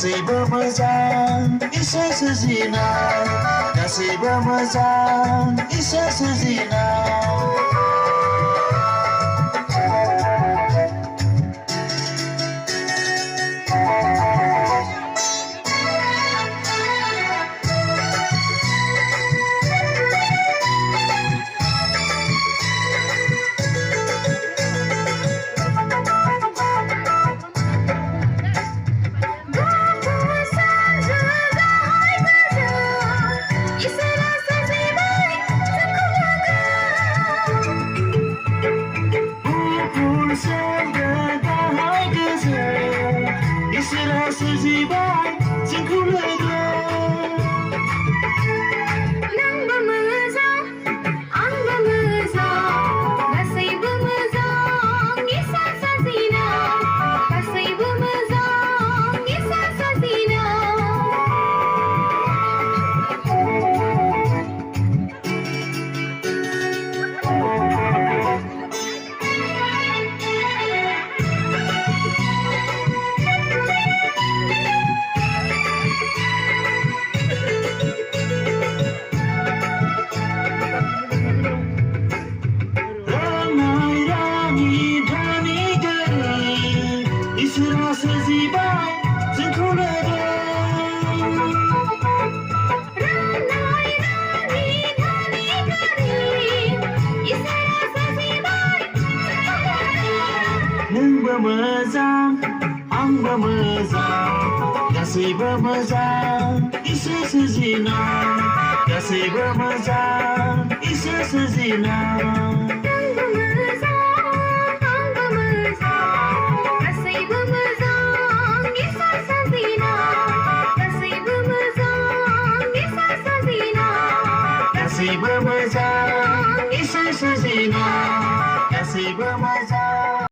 गासैबो मोजां इसोर सोरजिनाय गासैबो मोजां इसोर सोरजिनाय सोरजिबाय जोंखौ लोगो नोंबो मोजां आंबो मोजां गासैबो मोजां इसोर सोरजिनाय गासैबो मोजां इसोर सोरजिनाय इसोरा सोरजिबाय जोंखौ लोगो रानाय रानि धनि गोरिब इसोरा सोरजिबाय नोंबो मोजां आंबो मोजां गासैबो मोजां इसोर सोरजिनाय गासैबो मोजां इसोर सोरजिनाय गासैबो मोजां